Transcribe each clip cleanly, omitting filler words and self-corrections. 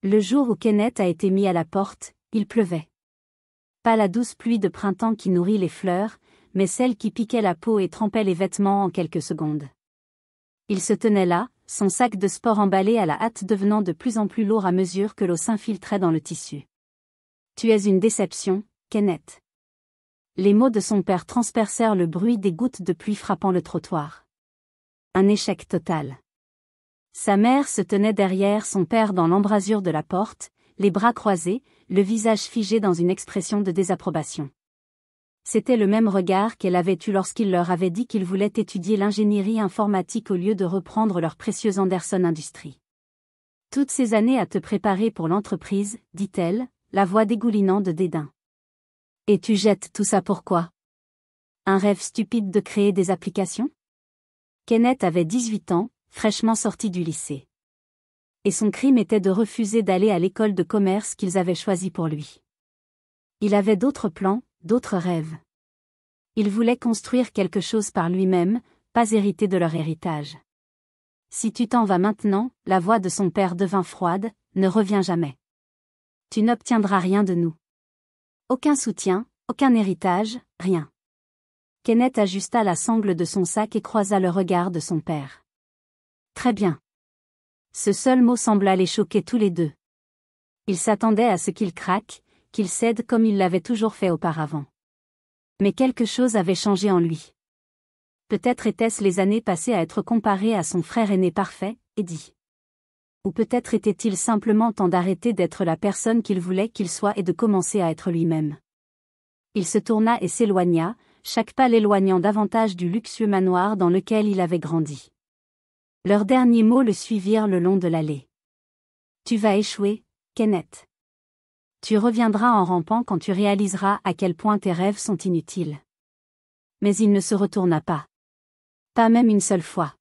Le jour où Kenneth a été mis à la porte, il pleuvait. Pas la douce pluie de printemps qui nourrit les fleurs, mais celle qui piquait la peau et trempait les vêtements en quelques secondes. Il se tenait là, son sac de sport emballé à la hâte devenant de plus en plus lourd à mesure que l'eau s'infiltrait dans le tissu. « Tu es une déception, Kenneth. » Les mots de son père transpercèrent le bruit des gouttes de pluie frappant le trottoir. Un échec total. Sa mère se tenait derrière son père dans l'embrasure de la porte, les bras croisés, le visage figé dans une expression de désapprobation. C'était le même regard qu'elle avait eu lorsqu'il leur avait dit qu'il voulait étudier l'ingénierie informatique au lieu de reprendre leur précieuse Anderson Industries. « Toutes ces années à te préparer pour l'entreprise, dit-elle, la voix dégoulinant de dédain. Et tu jettes tout ça pourquoi? Un rêve stupide de créer des applications? » Kenneth avait 18 ans, fraîchement sorti du lycée. Et son crime était de refuser d'aller à l'école de commerce qu'ils avaient choisie pour lui. Il avait d'autres plans, d'autres rêves. Il voulait construire quelque chose par lui-même, pas hériter de leur héritage. « Si tu t'en vas maintenant, la voix de son père devint froide, ne reviens jamais. Tu n'obtiendras rien de nous. Aucun soutien, aucun héritage, rien. » Kenneth ajusta la sangle de son sac et croisa le regard de son père. « Très bien. » Ce seul mot sembla les choquer tous les deux. Il s'attendait à ce qu'il craque, qu'il cède comme il l'avait toujours fait auparavant. Mais quelque chose avait changé en lui. Peut-être étaient-ce les années passées à être comparé à son frère aîné parfait, Eddie. Ou peut-être était-il simplement temps d'arrêter d'être la personne qu'il voulait qu'il soit et de commencer à être lui-même. Il se tourna et s'éloigna, chaque pas l'éloignant davantage du luxueux manoir dans lequel il avait grandi. Leurs derniers mots le suivirent le long de l'allée. « Tu vas échouer, Kenneth. Tu reviendras en rampant quand tu réaliseras à quel point tes rêves sont inutiles. » Mais il ne se retourna pas. Pas même une seule fois.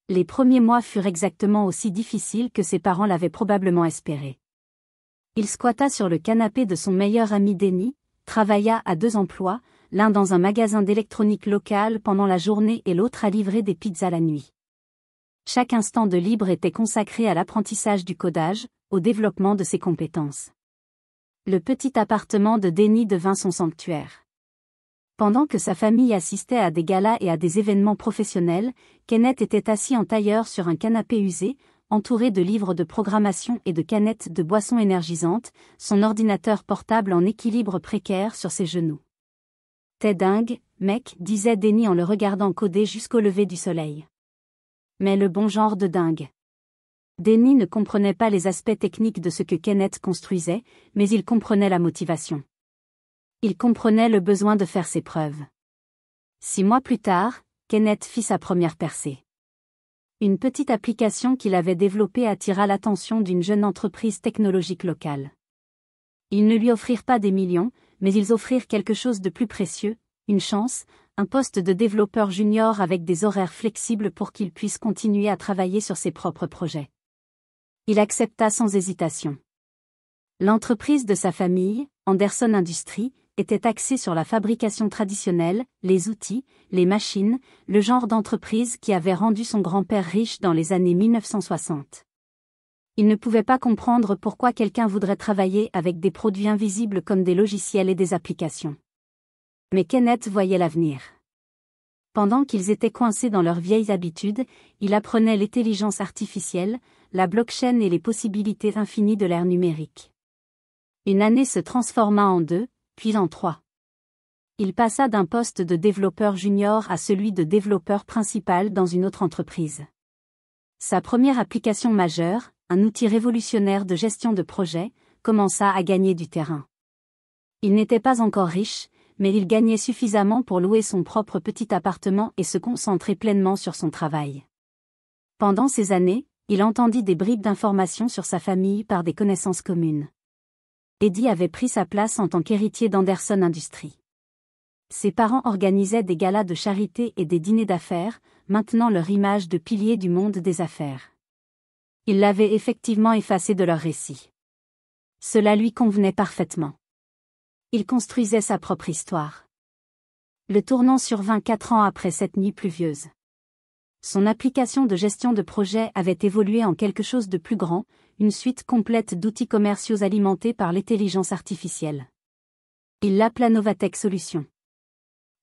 Les premiers mois furent exactement aussi difficiles que ses parents l'avaient probablement espéré. Il squatta sur le canapé de son meilleur ami Denny, travailla à 2 emplois, l'un dans un magasin d'électronique local pendant la journée et l'autre à livrer des pizzas la nuit. Chaque instant de libre était consacré à l'apprentissage du codage, au développement de ses compétences. Le petit appartement de Denny devint son sanctuaire. Pendant que sa famille assistait à des galas et à des événements professionnels, Kenneth était assis en tailleur sur un canapé usé, entouré de livres de programmation et de canettes de boissons énergisantes, son ordinateur portable en équilibre précaire sur ses genoux. « T'es dingue, mec, disait Denny en le regardant coder jusqu'au lever du soleil. Mais le bon genre de dingue. Denny ne comprenait pas les aspects techniques de ce que Kenneth construisait, mais il comprenait la motivation. Il comprenait le besoin de faire ses preuves. 6 mois plus tard, Kenneth fit sa première percée. Une petite application qu'il avait développée attira l'attention d'une jeune entreprise technologique locale. Ils ne lui offrirent pas des millions, mais ils offrirent quelque chose de plus précieux, une chance, un poste de développeur junior avec des horaires flexibles pour qu'il puisse continuer à travailler sur ses propres projets. Il accepta sans hésitation. L'entreprise de sa famille, Anderson Industries, était axée sur la fabrication traditionnelle, les outils, les machines, le genre d'entreprise qui avait rendu son grand-père riche dans les années 1960. Il ne pouvait pas comprendre pourquoi quelqu'un voudrait travailler avec des produits invisibles comme des logiciels et des applications. Mais Kenneth voyait l'avenir. Pendant qu'ils étaient coincés dans leurs vieilles habitudes, il apprenait l'intelligence artificielle, la blockchain et les possibilités infinies de l'ère numérique. Une année se transforma en 2, puis en 3. Il passa d'un poste de développeur junior à celui de développeur principal dans une autre entreprise. Sa première application majeure, un outil révolutionnaire de gestion de projet, commença à gagner du terrain. Il n'était pas encore riche, mais il gagnait suffisamment pour louer son propre petit appartement et se concentrer pleinement sur son travail. Pendant ces années, il entendit des bribes d'informations sur sa famille par des connaissances communes. Eddie avait pris sa place en tant qu'héritier d'Anderson Industries. Ses parents organisaient des galas de charité et des dîners d'affaires, maintenant leur image de piliers du monde des affaires. Ils l'avaient effectivement effacé de leur récit. Cela lui convenait parfaitement. Il construisait sa propre histoire. Le tournant survint 4 ans après cette nuit pluvieuse. Son application de gestion de projet avait évolué en quelque chose de plus grand, une suite complète d'outils commerciaux alimentés par l'intelligence artificielle. Il l'appela Novatech Solutions.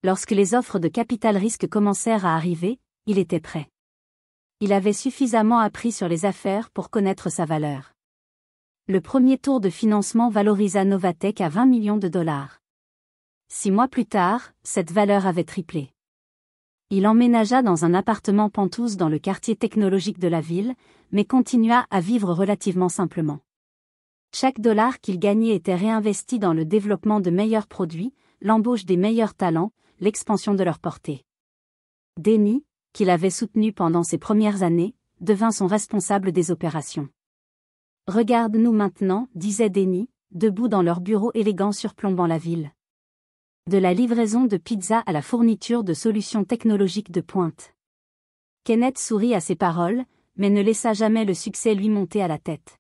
Lorsque les offres de capital risque commencèrent à arriver, il était prêt. Il avait suffisamment appris sur les affaires pour connaître sa valeur. Le premier tour de financement valorisa Novatech à 20 millions de dollars. 6 mois plus tard, cette valeur avait triplé. Il emménagea dans un appartement penthouse dans le quartier technologique de la ville, mais continua à vivre relativement simplement. Chaque dollar qu'il gagnait était réinvesti dans le développement de meilleurs produits, l'embauche des meilleurs talents, l'expansion de leur portée. Denny, qu'il avait soutenu pendant ses premières années, devint son responsable des opérations. « Regarde-nous maintenant, disait Denny, debout dans leur bureau élégant surplombant la ville. De la livraison de pizza à la fourniture de solutions technologiques de pointe. » Kenneth sourit à ces paroles, mais ne laissa jamais le succès lui monter à la tête.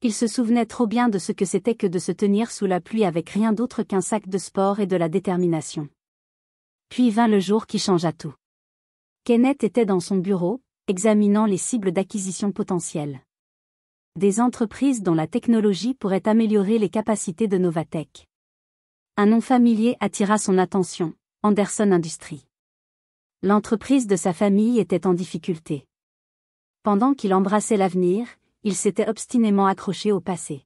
Il se souvenait trop bien de ce que c'était que de se tenir sous la pluie avec rien d'autre qu'un sac de sport et de la détermination. Puis vint le jour qui changea tout. Kenneth était dans son bureau, examinant les cibles d'acquisition potentielles. Des entreprises dont la technologie pourrait améliorer les capacités de Novatech. Un nom familier attira son attention, Anderson Industries. L'entreprise de sa famille était en difficulté. Pendant qu'il embrassait l'avenir, il s'était obstinément accroché au passé.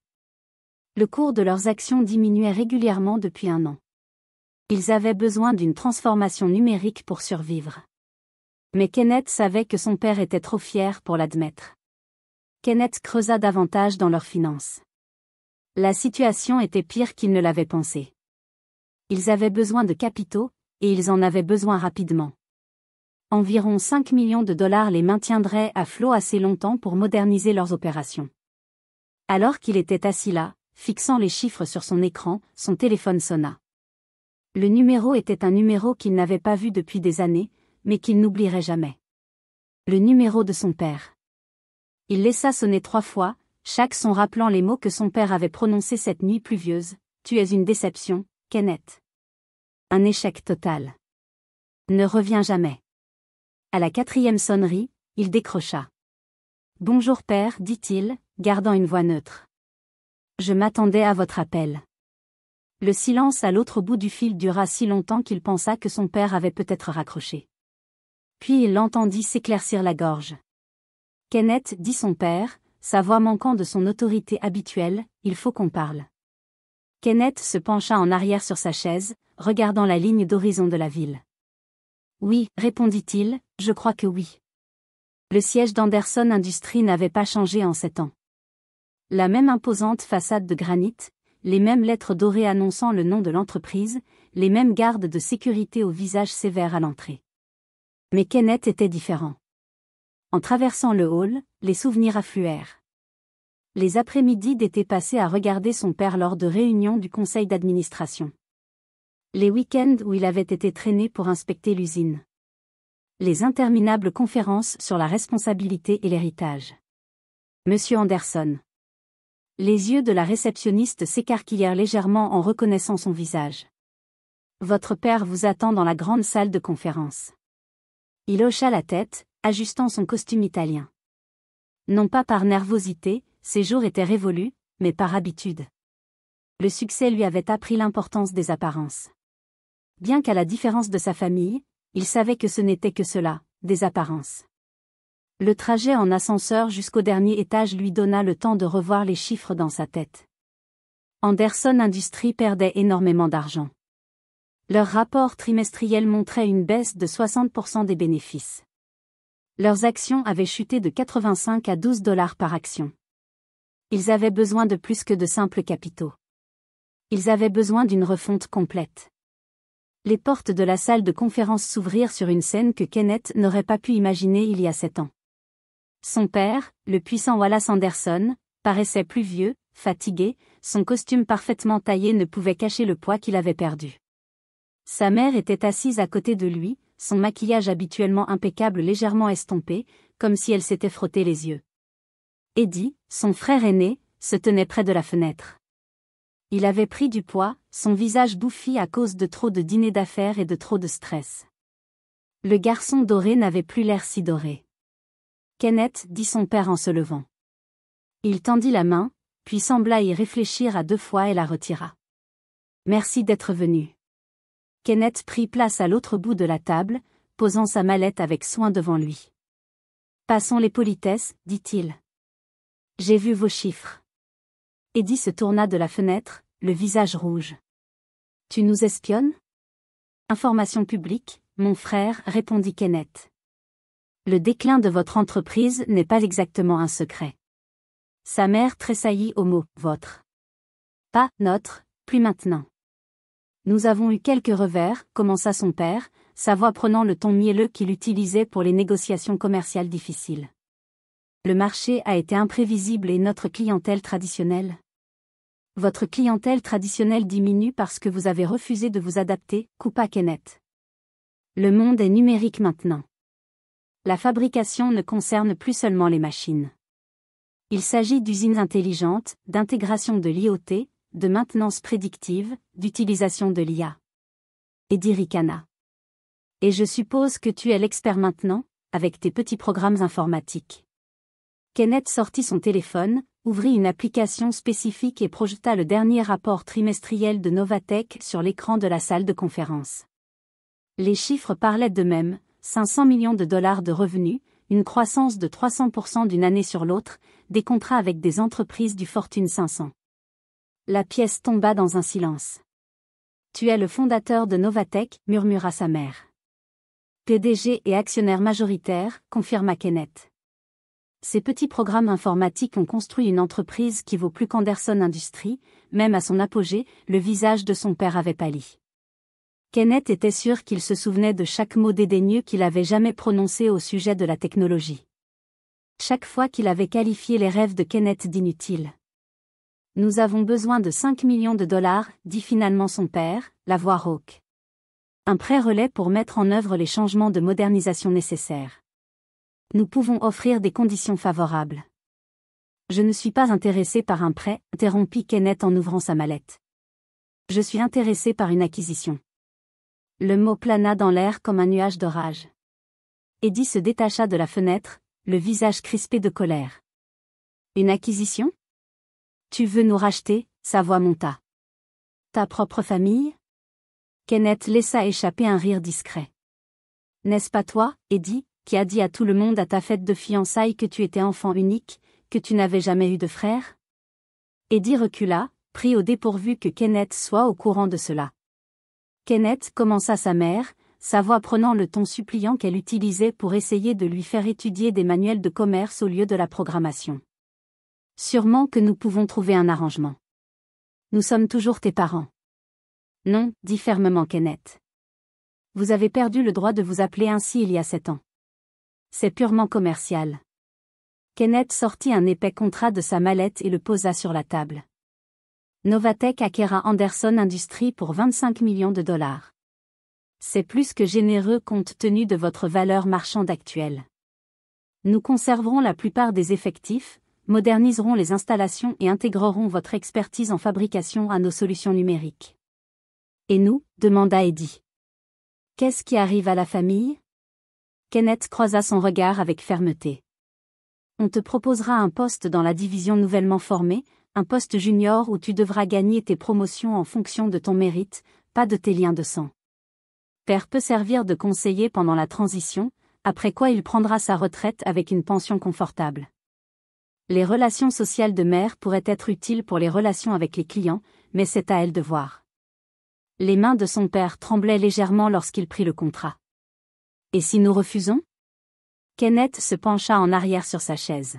Le cours de leurs actions diminuait régulièrement depuis 1 an. Ils avaient besoin d'une transformation numérique pour survivre. Mais Kenneth savait que son père était trop fier pour l'admettre. Kenneth creusa davantage dans leurs finances. La situation était pire qu'il ne l'avait pensé. Ils avaient besoin de capitaux, et ils en avaient besoin rapidement. Environ 5 millions de dollars les maintiendraient à flot assez longtemps pour moderniser leurs opérations. Alors qu'il était assis là, fixant les chiffres sur son écran, son téléphone sonna. Le numéro était un numéro qu'il n'avait pas vu depuis des années, mais qu'il n'oublierait jamais. Le numéro de son père. Il laissa sonner 3 fois, chaque son rappelant les mots que son père avait prononcés cette nuit pluvieuse. « Tu es une déception, Kenneth. Un échec total. Ne reviens jamais. » À la 4e sonnerie, il décrocha. « Bonjour père, dit-il, gardant une voix neutre. Je m'attendais à votre appel. » Le silence à l'autre bout du fil dura si longtemps qu'il pensa que son père avait peut-être raccroché. Puis il l'entendit s'éclaircir la gorge. « Kenneth, dit son père, sa voix manquant de son autorité habituelle, il faut qu'on parle. » Kenneth se pencha en arrière sur sa chaise, regardant la ligne d'horizon de la ville. « Oui, répondit-il, je crois que oui. » Le siège d'Anderson Industries n'avait pas changé en 7 ans. La même imposante façade de granit, les mêmes lettres dorées annonçant le nom de l'entreprise, les mêmes gardes de sécurité au visage sévère à l'entrée. Mais Kenneth était différent. En traversant le hall, les souvenirs affluèrent. Les après-midi d'été passés à regarder son père lors de réunions du conseil d'administration. Les week-ends où il avait été traîné pour inspecter l'usine. Les interminables conférences sur la responsabilité et l'héritage. Monsieur Anderson. Les yeux de la réceptionniste s'écarquillèrent légèrement en reconnaissant son visage. Votre père vous attend dans la grande salle de conférence. Il hocha la tête, ajustant son costume italien. Non pas par nervosité, ses jours étaient révolus, mais par habitude. Le succès lui avait appris l'importance des apparences. Bien qu'à la différence de sa famille, il savait que ce n'était que cela, des apparences. Le trajet en ascenseur jusqu'au dernier étage lui donna le temps de revoir les chiffres dans sa tête. Anderson Industries perdait énormément d'argent. Leur rapport trimestriel montrait une baisse de 60% des bénéfices. Leurs actions avaient chuté de 85 à 12 $ par action. Ils avaient besoin de plus que de simples capitaux. Ils avaient besoin d'une refonte complète. Les portes de la salle de conférence s'ouvrirent sur une scène que Kenneth n'aurait pas pu imaginer il y a 7 ans. Son père, le puissant Wallace Anderson, paraissait plus vieux, fatigué, son costume parfaitement taillé ne pouvait cacher le poids qu'il avait perdu. Sa mère était assise à côté de lui, son maquillage habituellement impeccable légèrement estompé, comme si elle s'était frotté les yeux. Eddie, son frère aîné, se tenait près de la fenêtre. Il avait pris du poids, son visage bouffi à cause de trop de dîners d'affaires et de trop de stress. Le garçon doré n'avait plus l'air si doré. Kenneth, dit son père en se levant. Il tendit la main, puis sembla y réfléchir à 2 fois et la retira. Merci d'être venu. Kenneth prit place à l'autre bout de la table, posant sa mallette avec soin devant lui. Passons les politesses, dit-il. J'ai vu vos chiffres. Eddie se tourna de la fenêtre, le visage rouge. Tu nous espionnes? Information publique, mon frère, répondit Kenneth. Le déclin de votre entreprise n'est pas exactement un secret. Sa mère tressaillit au mot « votre ». Pas « notre », plus maintenant. Nous avons eu quelques revers, commença son père, sa voix prenant le ton mielleux qu'il utilisait pour les négociations commerciales difficiles. Le marché a été imprévisible et notre clientèle traditionnelle. Votre clientèle traditionnelle diminue parce que vous avez refusé de vous adapter, coupa Kenneth. Le monde est numérique maintenant. La fabrication ne concerne plus seulement les machines. Il s'agit d'usines intelligentes, d'intégration de l'IoT, de maintenance prédictive, d'utilisation de l'IA. Eddie ricana. Et je suppose que tu es l'expert maintenant, avec tes petits programmes informatiques. Kenneth sortit son téléphone, ouvrit une application spécifique et projeta le dernier rapport trimestriel de Novatech sur l'écran de la salle de conférence. Les chiffres parlaient d'eux-mêmes, 500 millions de dollars de revenus, une croissance de 300% d'une année sur l'autre, des contrats avec des entreprises du Fortune 500. La pièce tomba dans un silence. Tu es le fondateur de Novatech, murmura sa mère. PDG et actionnaire majoritaire, confirma Kenneth. Ces petits programmes informatiques ont construit une entreprise qui vaut plus qu'Anderson Industries, même à son apogée, le visage de son père avait pâli. Kenneth était sûr qu'il se souvenait de chaque mot dédaigneux qu'il avait jamais prononcé au sujet de la technologie. Chaque fois qu'il avait qualifié les rêves de Kenneth d'inutiles. Nous avons besoin de 5 millions de dollars, dit finalement son père, la voix rauque. Un prêt relais pour mettre en œuvre les changements de modernisation nécessaires. Nous pouvons offrir des conditions favorables. Je ne suis pas intéressé par un prêt, interrompit Kenneth en ouvrant sa mallette. Je suis intéressé par une acquisition. Le mot plana dans l'air comme un nuage d'orage. Eddie se détacha de la fenêtre, le visage crispé de colère. Une acquisition? Tu veux nous racheter? Sa voix monta. Ta propre famille? Kenneth laissa échapper un rire discret. N'est-ce pas toi, Eddie, qui a dit à tout le monde à ta fête de fiançailles que tu étais enfant unique, que tu n'avais jamais eu de frère? Eddie recula, pris au dépourvu que Kenneth soit au courant de cela. Kenneth, commença sa mère, sa voix prenant le ton suppliant qu'elle utilisait pour essayer de lui faire étudier des manuels de commerce au lieu de la programmation. Sûrement que nous pouvons trouver un arrangement. Nous sommes toujours tes parents. Non, dit fermement Kenneth. Vous avez perdu le droit de vous appeler ainsi il y a 7 ans. C'est purement commercial. Kenneth sortit un épais contrat de sa mallette et le posa sur la table. Novatech acquérera Anderson Industries pour 25 millions de dollars. C'est plus que généreux compte tenu de votre valeur marchande actuelle. Nous conserverons la plupart des effectifs, moderniserons les installations et intégrerons votre expertise en fabrication à nos solutions numériques. Et nous? Demanda Eddie. Qu'est-ce qui arrive à la famille? Kenneth croisa son regard avec fermeté. On te proposera un poste dans la division nouvellement formée, un poste junior où tu devras gagner tes promotions en fonction de ton mérite, pas de tes liens de sang. Père peut servir de conseiller pendant la transition, après quoi il prendra sa retraite avec une pension confortable. Les relations sociales de mère pourraient être utiles pour les relations avec les clients, mais c'est à elle de voir. Les mains de son père tremblaient légèrement lorsqu'il prit le contrat. Et si nous refusons? Kenneth se pencha en arrière sur sa chaise.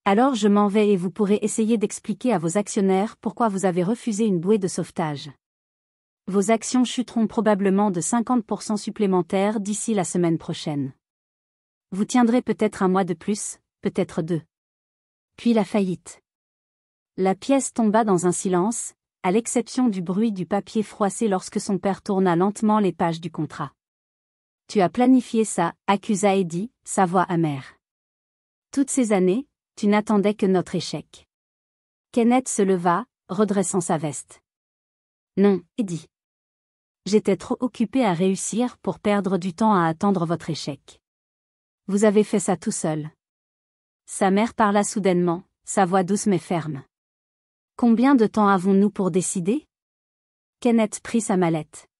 Alors je m'en vais et vous pourrez essayer d'expliquer à vos actionnaires pourquoi vous avez refusé une bouée de sauvetage. Vos actions chuteront probablement de 50% supplémentaires d'ici la semaine prochaine. Vous tiendrez peut-être un mois de plus, peut-être 2. Puis la faillite. La pièce tomba dans un silence, à l'exception du bruit du papier froissé lorsque son père tourna lentement les pages du contrat. Tu as planifié ça, accusa Eddie, sa voix amère. Toutes ces années, tu n'attendais que notre échec. Kenneth se leva, redressant sa veste. Non, Eddie. J'étais trop occupé à réussir pour perdre du temps à attendre votre échec. Vous avez fait ça tout seul. Sa mère parla soudainement, sa voix douce mais ferme. Combien de temps avons-nous pour décider? Kenneth prit sa mallette.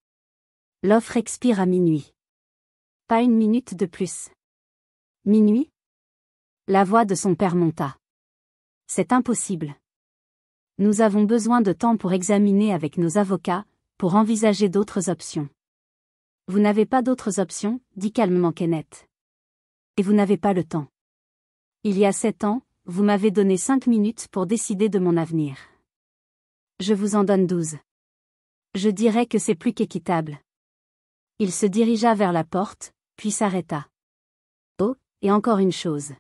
L'offre expire à minuit. Pas une minute de plus. Minuit? La voix de son père monta. C'est impossible. Nous avons besoin de temps pour examiner avec nos avocats, pour envisager d'autres options. Vous n'avez pas d'autres options, dit calmement Kenneth. Et vous n'avez pas le temps. Il y a 7 ans, vous m'avez donné 5 minutes pour décider de mon avenir. Je vous en donne 12. Je dirais que c'est plus qu'équitable. Il se dirigea vers la porte, puis s'arrêta. Oh, et encore une chose.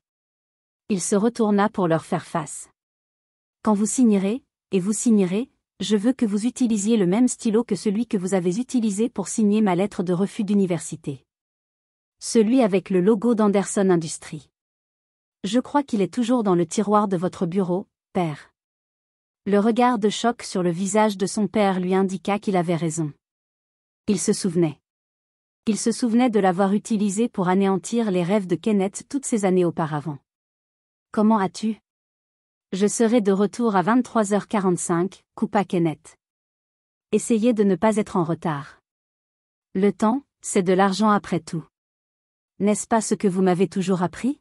Il se retourna pour leur faire face. Quand vous signerez, et vous signerez, je veux que vous utilisiez le même stylo que celui que vous avez utilisé pour signer ma lettre de refus d'université. Celui avec le logo d'Anderson Industries. Je crois qu'il est toujours dans le tiroir de votre bureau, père. Le regard de choc sur le visage de son père lui indiqua qu'il avait raison. Il se souvenait. Il se souvenait de l'avoir utilisé pour anéantir les rêves de Kenneth toutes ces années auparavant. Comment as-tu? Je serai de retour à 23h45, coupa Kenneth. Essayez de ne pas être en retard. Le temps, c'est de l'argent après tout. N'est-ce pas ce que vous m'avez toujours appris?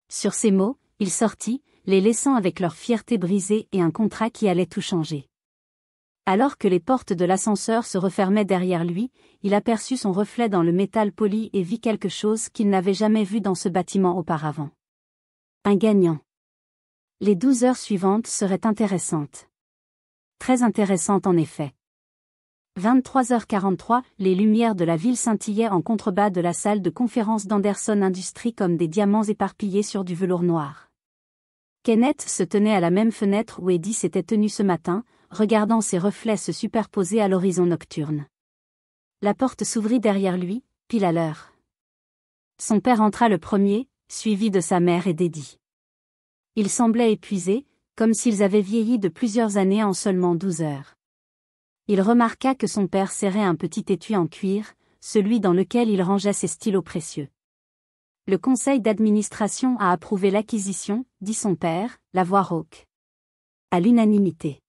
Sur ces mots, il sortit, les laissant avec leur fierté brisée et un contrat qui allait tout changer. Alors que les portes de l'ascenseur se refermaient derrière lui, il aperçut son reflet dans le métal poli et vit quelque chose qu'il n'avait jamais vu dans ce bâtiment auparavant. Un gagnant. Les 12 heures suivantes seraient intéressantes. Très intéressantes en effet. 23h43, les lumières de la ville scintillaient en contrebas de la salle de conférence d'Anderson Industries comme des diamants éparpillés sur du velours noir. Kenneth se tenait à la même fenêtre où Eddie s'était tenu ce matin, regardant ses reflets se superposer à l'horizon nocturne. La porte s'ouvrit derrière lui, pile à l'heure. Son père entra le premier, suivi de sa mère et d'Eddie. Ils semblaient épuisés, comme s'ils avaient vieilli de plusieurs années en seulement 12 heures. Il remarqua que son père serrait un petit étui en cuir, celui dans lequel il rangeait ses stylos précieux. Le conseil d'administration a approuvé l'acquisition, dit son père, la voix rauque. À l'unanimité.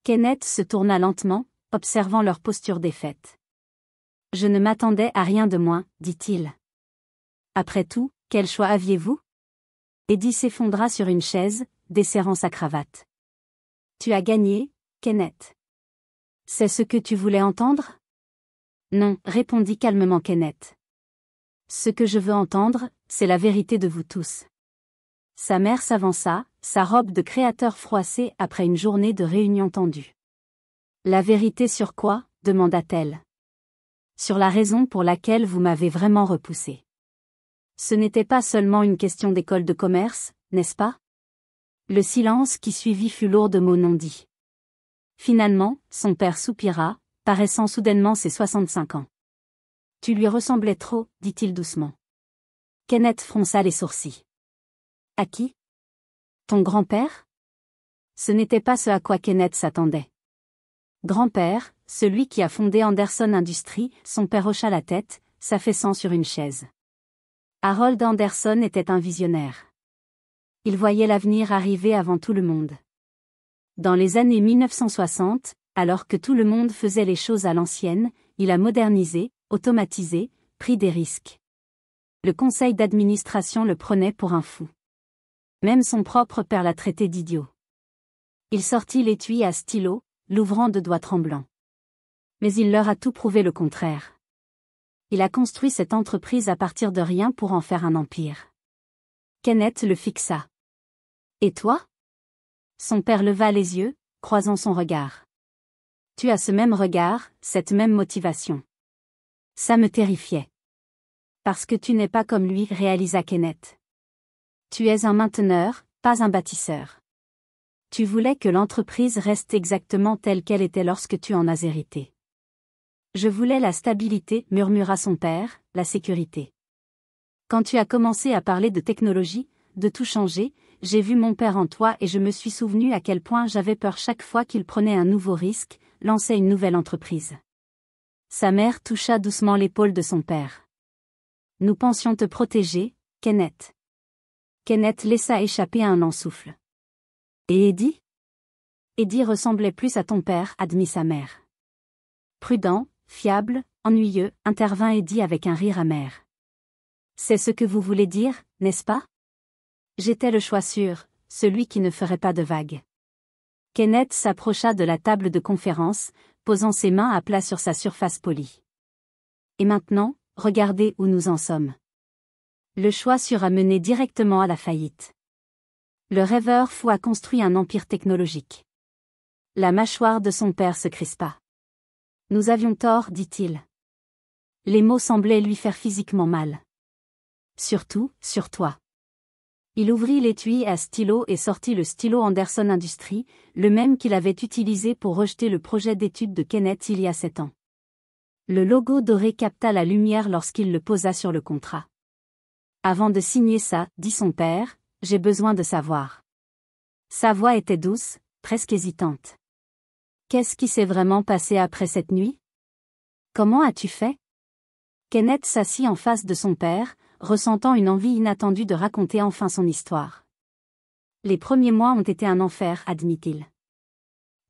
Kenneth se tourna lentement, observant leur posture défaite. Je ne m'attendais à rien de moins, dit-il. Après tout, quel choix aviez-vous? Eddie s'effondra sur une chaise, desserrant sa cravate. Tu as gagné, Kenneth. C'est ce que tu voulais entendre? Non, répondit calmement Kenneth. Ce que je veux entendre, c'est la vérité de vous tous. Sa mère s'avança, sa robe de créateur froissée après une journée de réunion tendue. La vérité sur quoi? Demanda-t-elle. Sur la raison pour laquelle vous m'avez vraiment repoussé. Ce n'était pas seulement une question d'école de commerce, n'est-ce pas? Le silence qui suivit fut lourd de mots non dits. Finalement, son père soupira, paraissant soudainement ses 65 ans. Tu lui ressemblais trop, dit-il doucement. Kenneth fronça les sourcils. À qui? Ton grand-père? Ce n'était pas ce à quoi Kenneth s'attendait. Grand-père, celui qui a fondé Anderson Industries, son père hocha la tête, s'affaissant sur une chaise. Harold Anderson était un visionnaire. Il voyait l'avenir arriver avant tout le monde. Dans les années 1960, alors que tout le monde faisait les choses à l'ancienne, il a modernisé, automatisé, pris des risques. Le conseil d'administration le prenait pour un fou. Même son propre père l'a traité d'idiot. Il sortit l'étui à stylo, l'ouvrant de doigts tremblants. Mais il leur a tout prouvé le contraire. Il a construit cette entreprise à partir de rien pour en faire un empire. Kenneth le fixa. Et toi? Son père leva les yeux, croisant son regard. Tu as ce même regard, cette même motivation. Ça me terrifiait. Parce que tu n'es pas comme lui, réalisa Kenneth. Tu es un mainteneur, pas un bâtisseur. Tu voulais que l'entreprise reste exactement telle qu'elle était lorsque tu en as hérité. Je voulais la stabilité, murmura son père, la sécurité. Quand tu as commencé à parler de technologie, de tout changer, j'ai vu mon père en toi et je me suis souvenu à quel point j'avais peur chaque fois qu'il prenait un nouveau risque, lançait une nouvelle entreprise. Sa mère toucha doucement l'épaule de son père. Nous pensions te protéger, Kenneth. Kenneth laissa échapper un lent souffle. Et Eddie? Eddie ressemblait plus à ton père, admit sa mère. Prudent, fiable, ennuyeux, intervint Eddie avec un rire amer. C'est ce que vous voulez dire, n'est-ce pas? J'étais le choix sûr, celui qui ne ferait pas de vagues. Kenneth s'approcha de la table de conférence, posant ses mains à plat sur sa surface polie. Et maintenant, regardez où nous en sommes. Le choix sûr a mené directement à la faillite. Le rêveur fou a construit un empire technologique. La mâchoire de son père se crispa. Nous avions tort, dit-il. Les mots semblaient lui faire physiquement mal. Surtout, sur toi. Il ouvrit l'étui à stylo et sortit le stylo Anderson Industries, le même qu'il avait utilisé pour rejeter le projet d'étude de Kenneth il y a 7 ans. Le logo doré capta la lumière lorsqu'il le posa sur le contrat. Avant de signer ça, dit son père, j'ai besoin de savoir. Sa voix était douce, presque hésitante. Qu'est-ce qui s'est vraiment passé après cette nuit? Comment as-tu fait? Kenneth s'assit en face de son père, ressentant une envie inattendue de raconter enfin son histoire. Les premiers mois ont été un enfer, admit-il.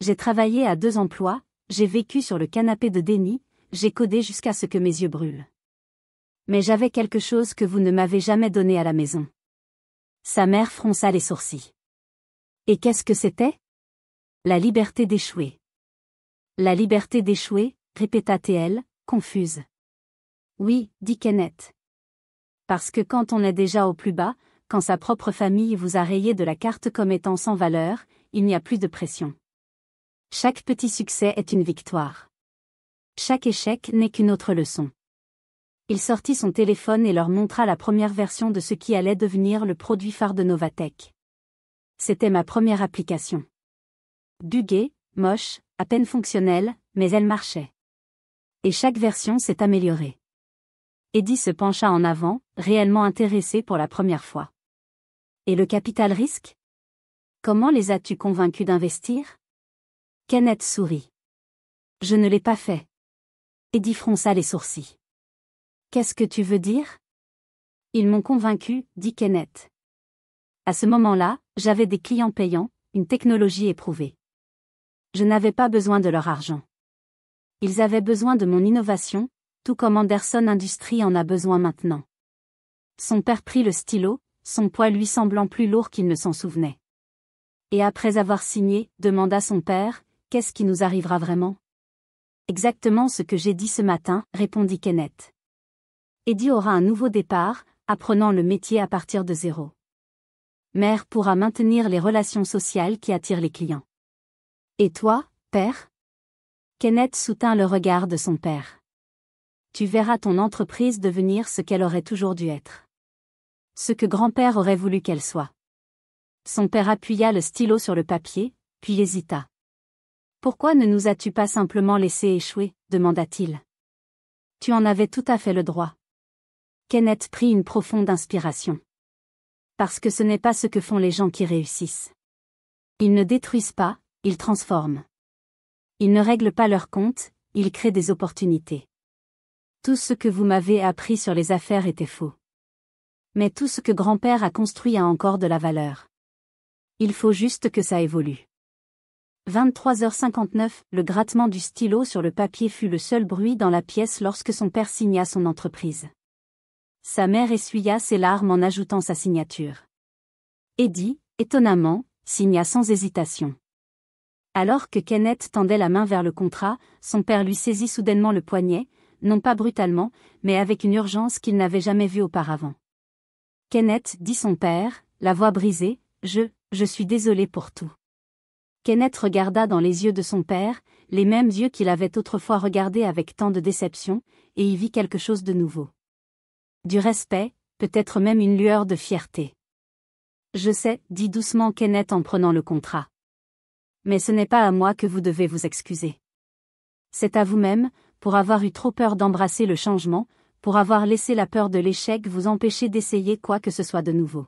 J'ai travaillé à 2 emplois, j'ai vécu sur le canapé de Denny, j'ai codé jusqu'à ce que mes yeux brûlent. Mais j'avais quelque chose que vous ne m'avez jamais donné à la maison. Sa mère fronça les sourcils. Et qu'est-ce que c'était? La liberté d'échouer. La liberté d'échouer, répéta-t-elle, confuse. Oui, dit Kenneth. Parce que quand on est déjà au plus bas, quand sa propre famille vous a rayé de la carte comme étant sans valeur, il n'y a plus de pression. Chaque petit succès est une victoire. Chaque échec n'est qu'une autre leçon. Il sortit son téléphone et leur montra la première version de ce qui allait devenir le produit phare de Novatech. C'était ma première application. Buggée, moche, à peine fonctionnelle, mais elle marchait. Et chaque version s'est améliorée. Eddie se pencha en avant, réellement intéressé pour la première fois. Et le capital risque? Comment les as-tu convaincus d'investir? Kenneth sourit. Je ne l'ai pas fait. Eddie fronça les sourcils. Qu'est-ce que tu veux dire? Ils m'ont convaincu, dit Kenneth. À ce moment-là, j'avais des clients payants, une technologie éprouvée. Je n'avais pas besoin de leur argent. Ils avaient besoin de mon innovation, tout comme Anderson Industries en a besoin maintenant. Son père prit le stylo, son poids lui semblant plus lourd qu'il ne s'en souvenait. Et après avoir signé, demanda son père, qu'est-ce qui nous arrivera vraiment? Exactement ce que j'ai dit ce matin, répondit Kenneth. Eddie aura un nouveau départ, apprenant le métier à partir de zéro. Mère pourra maintenir les relations sociales qui attirent les clients. Et toi, père? Kenneth soutint le regard de son père. Tu verras ton entreprise devenir ce qu'elle aurait toujours dû être. Ce que grand-père aurait voulu qu'elle soit. Son père appuya le stylo sur le papier, puis hésita. Pourquoi ne nous as-tu pas simplement laissé échouer, demanda-t-il. Tu en avais tout à fait le droit. Kenneth prit une profonde inspiration. Parce que ce n'est pas ce que font les gens qui réussissent. Ils ne détruisent pas, ils transforment. Ils ne règlent pas leurs comptes, ils créent des opportunités. Tout ce que vous m'avez appris sur les affaires était faux. Mais tout ce que grand-père a construit a encore de la valeur. Il faut juste que ça évolue. 23h59, le grattement du stylo sur le papier fut le seul bruit dans la pièce lorsque son père signa son entreprise. Sa mère essuya ses larmes en ajoutant sa signature. Eddie, étonnamment, signa sans hésitation. Alors que Kenneth tendait la main vers le contrat, son père lui saisit soudainement le poignet, non pas brutalement, mais avec une urgence qu'il n'avait jamais vue auparavant. Kenneth, dit son père, la voix brisée, je suis désolé pour tout. Kenneth regarda dans les yeux de son père, les mêmes yeux qu'il avait autrefois regardés avec tant de déception, et y vit quelque chose de nouveau. Du respect, peut-être même une lueur de fierté. Je sais, dit doucement Kenneth en prenant le contrat. Mais ce n'est pas à moi que vous devez vous excuser. C'est à vous-même, pour avoir eu trop peur d'embrasser le changement, pour avoir laissé la peur de l'échec vous empêcher d'essayer quoi que ce soit de nouveau.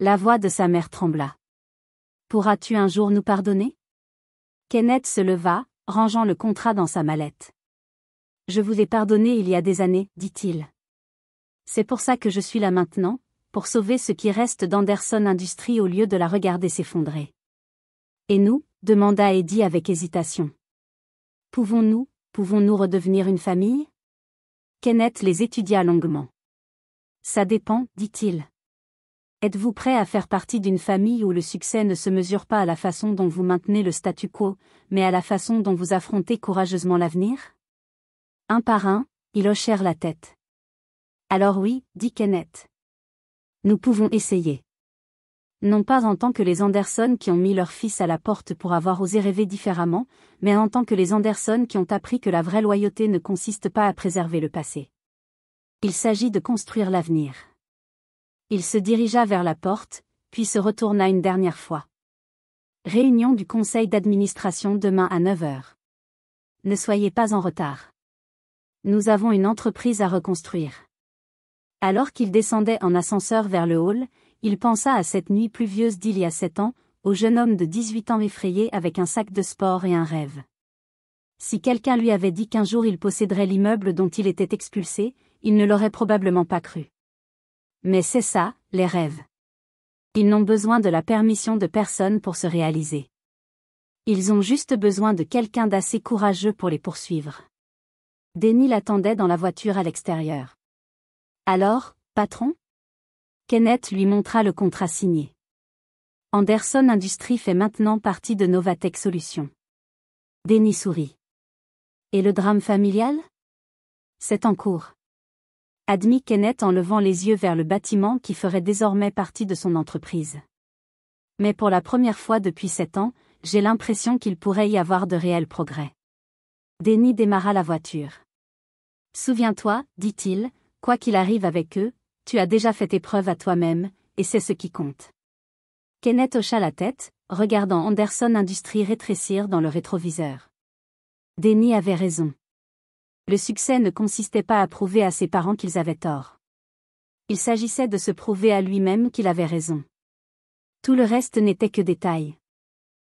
La voix de sa mère trembla. Pourras-tu un jour nous pardonner? Kenneth se leva, rangeant le contrat dans sa mallette. Je vous ai pardonné il y a des années, dit-il. C'est pour ça que je suis là maintenant, pour sauver ce qui reste d'Anderson Industries au lieu de la regarder s'effondrer. Et nous, demanda Eddie avec hésitation. Pouvons-nous redevenir une famille? Kenneth les étudia longuement. Ça dépend, dit-il. Êtes-vous prêt à faire partie d'une famille où le succès ne se mesure pas à la façon dont vous maintenez le statu quo, mais à la façon dont vous affrontez courageusement l'avenir? Un par un, ils hochèrent la tête. Alors oui, dit Kenneth. Nous pouvons essayer. Non pas en tant que les Anderson qui ont mis leur fils à la porte pour avoir osé rêver différemment, mais en tant que les Anderson qui ont appris que la vraie loyauté ne consiste pas à préserver le passé. Il s'agit de construire l'avenir. Il se dirigea vers la porte, puis se retourna une dernière fois. Réunion du conseil d'administration demain à 9 heures. Ne soyez pas en retard. Nous avons une entreprise à reconstruire. Alors qu'il descendait en ascenseur vers le hall, il pensa à cette nuit pluvieuse d'il y a 7 ans, au jeune homme de 18 ans effrayé avec un sac de sport et un rêve. Si quelqu'un lui avait dit qu'un jour il posséderait l'immeuble dont il était expulsé, il ne l'aurait probablement pas cru. Mais c'est ça, les rêves. Ils n'ont besoin de la permission de personne pour se réaliser. Ils ont juste besoin de quelqu'un d'assez courageux pour les poursuivre. Denny l'attendait dans la voiture à l'extérieur. Alors, patron? Kenneth lui montra le contrat signé. Anderson Industries fait maintenant partie de Novatech Solutions. Denny sourit. Et le drame familial? C'est en cours. Admit Kenneth en levant les yeux vers le bâtiment qui ferait désormais partie de son entreprise. Mais pour la première fois depuis 7 ans, j'ai l'impression qu'il pourrait y avoir de réels progrès. Denny démarra la voiture. Souviens-toi, dit-il, quoi qu'il arrive avec eux, tu as déjà fait tes preuves à toi-même, et c'est ce qui compte. Kenneth hocha la tête, regardant Anderson Industries rétrécir dans le rétroviseur. Denny avait raison. Le succès ne consistait pas à prouver à ses parents qu'ils avaient tort. Il s'agissait de se prouver à lui-même qu'il avait raison. Tout le reste n'était que détail.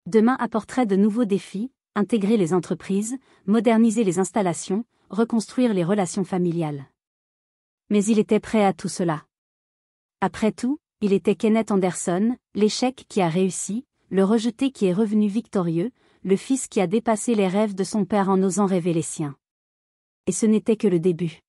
Demain apporterait de nouveaux défis, intégrer les entreprises, moderniser les installations, reconstruire les relations familiales. Mais il était prêt à tout cela. Après tout, il était Kenneth Anderson, l'échec qui a réussi, le rejeté qui est revenu victorieux, le fils qui a dépassé les rêves de son père en osant rêver les siens. Et ce n'était que le début.